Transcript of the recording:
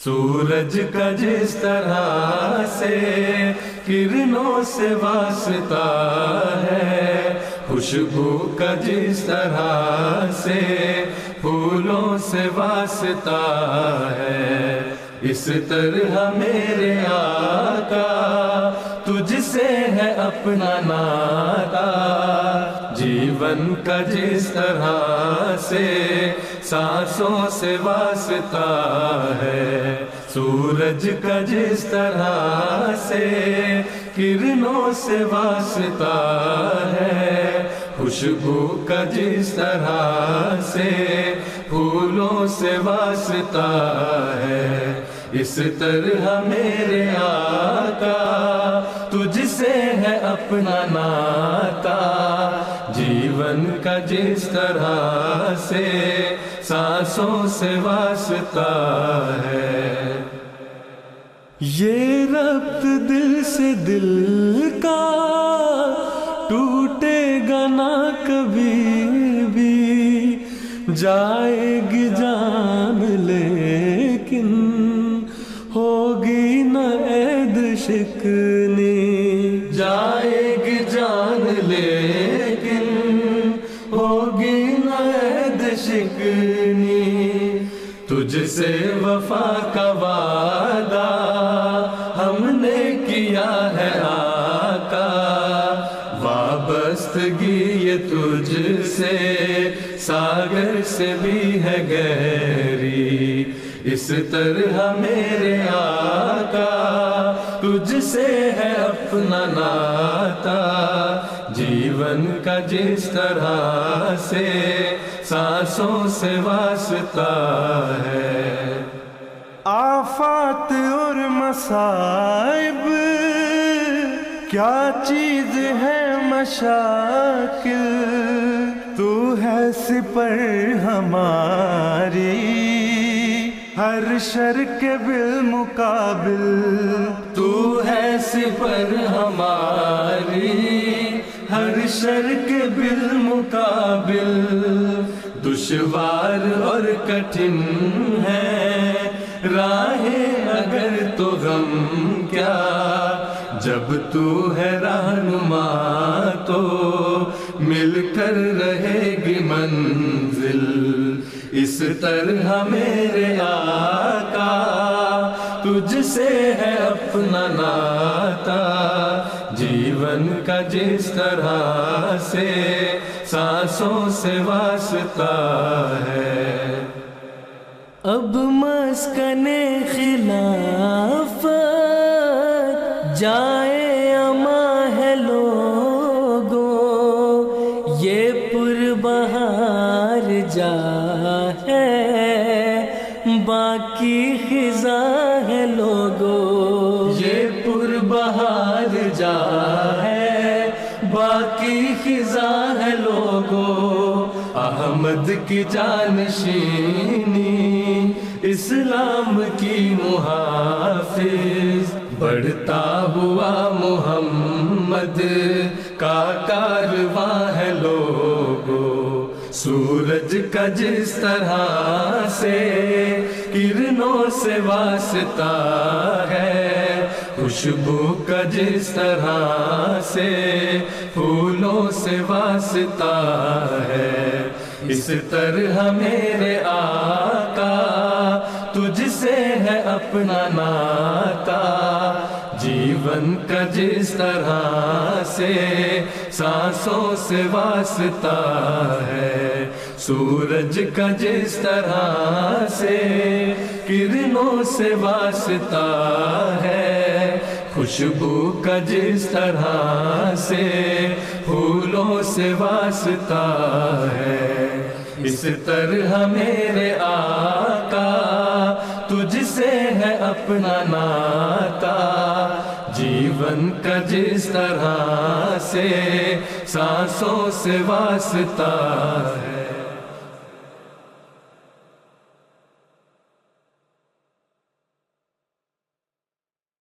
سورج کا جس طرح سے کرنوں سے واسطہ ہے، خوشبو کا جس طرح سے پھولوں سے واسطہ ہے، اس طرح میرے آقا تجھ سے ہے اپنا ناتا، جیون کا جس طرح سے سانسوں سے واسطہ ہے، سورج کا جس طرح سے کرنوں سے واسطہ ہے، خوشبو کا جس طرح سے پھولوں سے واسطہ ہے، اس طرح میرے آقا تجھ سے ہے اپنا ناتا، جیون کا جس طرح سے سانسوں سے واسطہ ہے۔ یہ ربط دل سے دل کا ٹوٹے گا نہ کبھی بھی، جائے گی جان لیکن ہوگی نہ عید شکنی، جائے گی جان لیکن ہوگی نہ عید شکنی، تجھ سے وفا کا وعدہ ہم نے کیا ہے آقا، وابستگی یہ تجھ سے ساگر سے بھی ہے گہری، اس طرح میرے آقا تجھ سے ہے اپنا ناتا، جیون کا جس طرح سے سانسوں سے واسطہ ہے۔ آفات اور مصائب کیا چیز ہے مشاکل، تو ہے سپر ہماری ہر شر کے بالمقابل، تو ہے سپر ہماری ہر شر کے بالمقابل، دشوار اور کٹھن ہے راہیں اگر تو غم کیا، جب تو ہے رہنما تو مل کر رہے گی منزل، اس طرح میرے آقا تجھ سے ہے اپنا ناتا، جیون کا جس طرح سے سانسوں سے واسطہ ہے۔ اب مسکن خلافت جائے اما ہے لوگوں، یہ پربہار جا ہے باقی خزاں ہے لوگوں، یہ پربہار جا ہے باقی خزاں ہے لوگوں، احمد کی جانشینی اسلام کی محافظ، بڑھتا ہوا محمد کا کارواں ہے لوگوں، سورج کا جس طرح سے کرنوں سے واسطہ ہے، خوشبو کا جس طرح سے پھولوں سے واسطہ ہے، اس طرح میرے آقا تجھ سے ہے اپنا ناتا، جیون کا جس طرح سے سانسوں سے واسطہ ہے، سورج کا جس طرح سے کرنوں سے واسطہ ہے، خوشبو کا جس طرح سے پھولوں سے واسطہ ہے، اس طرح میرے آقا تجھ سے ہے اپنا ناتا، جیون کا جس طرح سے سانسوں سے واسطہ ہے۔